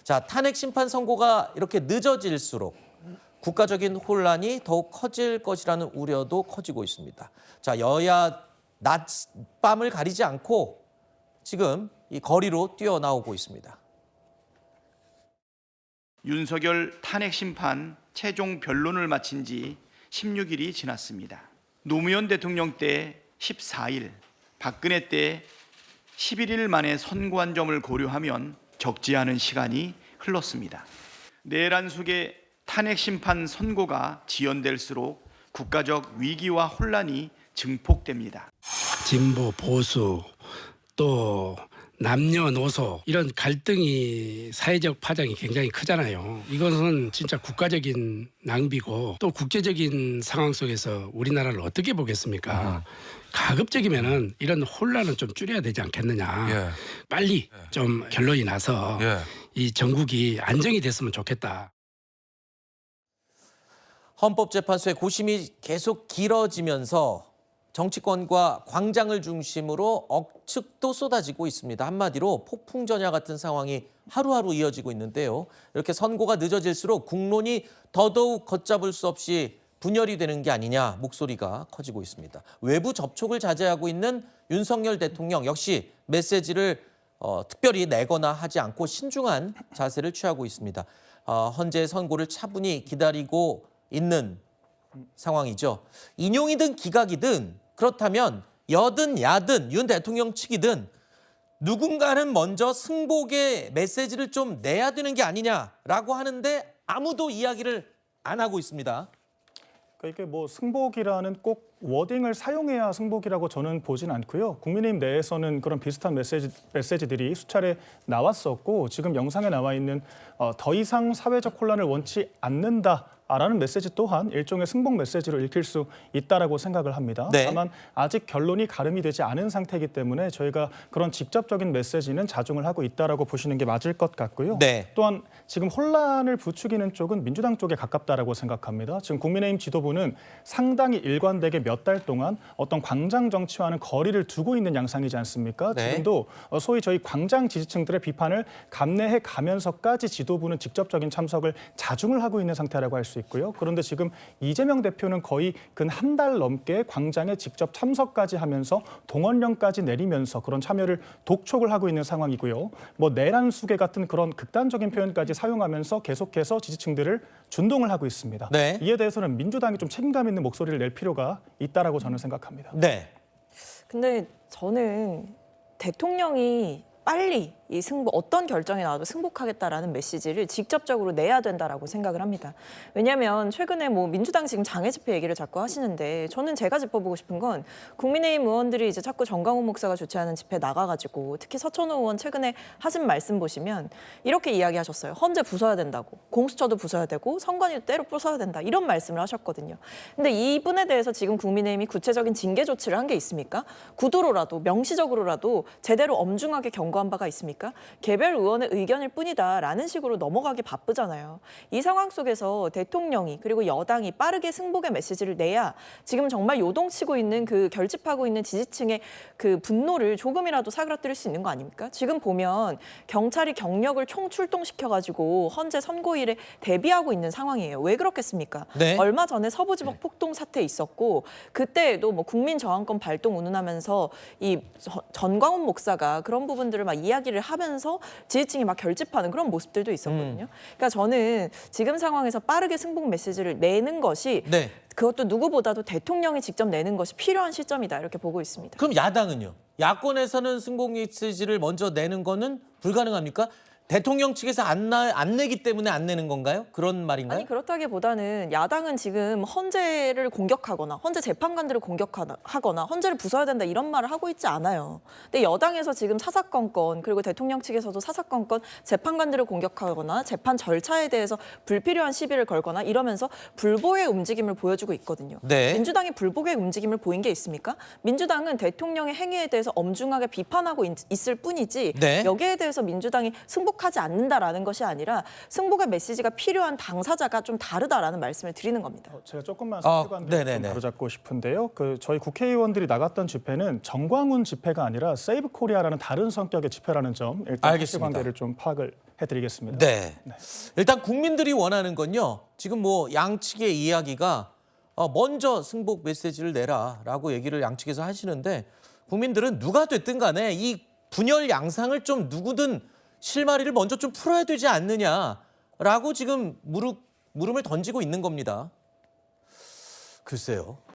자, 탄핵 심판 선고가 이렇게 늦어질수록 국가적인 혼란이 더욱 커질 것이라는 우려도 커지고 있습니다. 자, 여야 낮밤을 가리지 않고 지금 이 거리로 뛰어나오고 있습니다. 윤석열 탄핵 심판 최종 변론을 마친 지 16일이 지났습니다. 노무현 대통령 때 14일, 박근혜 때 11일 만에 선고한 점을 고려하면 적지 않은 시간이 흘렀습니다. 내란 속에 탄핵 심판 선고가 지연될수록 국가적 위기와 혼란이 증폭됩니다. 진보, 보수, 또 남녀노소 이런 갈등이 사회적 파장이 굉장히 크잖아요. 이것은 진짜 국가적인 낭비고 또 국제적인 상황 속에서 우리나라를 어떻게 보겠습니까? 가급적이면은 이런 혼란은 좀 줄여야 되지 않겠느냐. 빨리 좀 결론이 나서 이 전국이 안정이 됐으면 좋겠다. 헌법재판소의 고심이 계속 길어지면서 정치권과 광장을 중심으로 억측도 쏟아지고 있습니다. 한마디로 폭풍전야 같은 상황이 하루하루 이어지고 있는데요. 이렇게 선고가 늦어질수록 국론이 더더욱 걷잡을 수 없이 분열이 되는 게 아니냐 목소리가 커지고 있습니다. 외부 접촉을 자제하고 있는 윤석열 대통령 역시 메시지를 특별히 내거나 하지 않고 신중한 자세를 취하고 있습니다. 헌재의 선고를 차분히 기다리고 있는 상황이죠. 인용이든 기각이든 그렇다면 여든 야든 윤 대통령 측이든 누군가는 먼저 승복의 메시지를 좀 내야 되는 게 아니냐라고 하는데 아무도 이야기를 안 하고 있습니다. 그러니까 이게 뭐 승복이라는 꼭 워딩을 사용해야 승복이라고 저는 보진 않고요. 국민의힘 내에서는 그런 비슷한 메시지들이 수차례 나왔었고 지금 영상에 나와 있는 더 이상 사회적 혼란을 원치 않는다라는 메시지 또한 일종의 승복 메시지로 읽힐 수 있다라고 생각을 합니다. 네. 다만 아직 결론이 가름이 되지 않은 상태이기 때문에 저희가 그런 직접적인 메시지는 자중을 하고 있다라고 보시는 게 맞을 것 같고요. 네. 또한 지금 혼란을 부추기는 쪽은 민주당 쪽에 가깝다라고 생각합니다. 지금 국민의힘 지도부는 상당히 일관되게 몇 달 동안 어떤 광장 정치와는 거리를 두고 있는 양상이지 않습니까? 네. 지금도 소위 저희 광장 지지층들의 비판을 감내해 가면서까지 지도부는 직접적인 참석을 자중을 하고 있는 상태라고 할 수 있고요. 그런데 지금 이재명 대표는 거의 근 한 달 넘게 광장에 직접 참석까지 하면서 동원령까지 내리면서 그런 참여를 독촉을 하고 있는 상황이고요. 뭐 내란 수계 같은 그런 극단적인 표현까지 사용하면서 계속해서 지지층들을 준동을 하고 있습니다. 네. 이에 대해서는 민주당이 좀 책임감 있는 목소리를 낼 필요가 있다라고 저는 생각합니다. 네. 근데 저는 대통령이 빨리 이 승복, 어떤 결정이 나와도 승복하겠다라는 메시지를 직접적으로 내야 된다라고 생각을 합니다. 왜냐하면 최근에 뭐 민주당 지금 장애 집회 얘기를 자꾸 하시는데 저는 제가 짚어보고 싶은 건 국민의힘 의원들이 이제 자꾸 정강훈 목사가 주최하는 집회 나가가지고 특히 서천호 의원 최근에 하신 말씀 보시면 이렇게 이야기하셨어요. 헌재 부숴야 된다고, 공수처도 부숴야 되고 선관위도 때로 부숴야 된다 이런 말씀을 하셨거든요. 근데 이분에 대해서 지금 국민의힘이 구체적인 징계 조치를 한 게 있습니까? 구두로라도 명시적으로라도 제대로 엄중하게 경고한 바가 있습니까? 개별 의원의 의견일 뿐이다라는 식으로 넘어가기 바쁘잖아요. 이 상황 속에서 대통령이 그리고 여당이 빠르게 승복의 메시지를 내야 지금 정말 요동치고 있는 그 결집하고 있는 지지층의 그 분노를 조금이라도 사그라뜨릴 수 있는 거 아닙니까? 지금 보면 경찰이 경력을 총출동시켜가지고 헌재 선고일에 대비하고 있는 상황이에요. 왜 그렇겠습니까? 네. 얼마 전에 서부지법 폭동 사태 있었고 그때에도 뭐 국민저항권 발동 운운하면서 이 전광훈 목사가 그런 부분들을 막 이야기를 하면서 지지층이 막 결집하는 그런 모습들도 있었거든요. 그러니까 저는 지금 상황에서 빠르게 승복 메시지를 내는 것이 네. 그것도 누구보다도 대통령이 직접 내는 것이 필요한 시점이다 이렇게 보고 있습니다. 그럼 야당은요? 야권에서는 승복 메시지를 먼저 내는 거는 불가능합니까? 대통령 측에서 안 내기 때문에 안 내는 건가요? 그런 말인가요? 아니 그렇다기보다는 야당은 지금 헌재를 공격하거나 헌재 재판관들을 공격하거나 헌재를 부숴야 된다 이런 말을 하고 있지 않아요. 근데 여당에서 지금 사사건건 그리고 대통령 측에서도 사사건건 재판관들을 공격하거나 재판 절차에 대해서 불필요한 시비를 걸거나 이러면서 불복의 움직임을 보여주고 있거든요. 네. 민주당이 불복의 움직임을 보인 게 있습니까? 민주당은 대통령의 행위에 대해서 엄중하게 비판하고 있을 뿐이지 네. 여기에 대해서 민주당이 승복 승복하지 않는다라는 것이 아니라 승복의 메시지가 필요한 당사자가 좀 다르다라는 말씀을 드리는 겁니다. 제가 조금만 아, 사실관계를 좀 네네네. 바로잡고 싶은데요. 저희 국회의원들이 나갔던 집회는 정광훈 집회가 아니라 세이브 코리아라는 다른 성격의 집회라는 점 일단 알겠습니다. 사실관계를 좀 파악을 해드리겠습니다. 네. 일단 국민들이 원하는 건요. 지금 뭐 양측의 이야기가 먼저 승복 메시지를 내라라고 얘기를 양측에서 하시는데 국민들은 누가 됐든 간에 이 분열 양상을 좀 누구든 실마리를 먼저 좀 풀어야 되지 않느냐라고 지금 물음을 던지고 있는 겁니다. 글쎄요.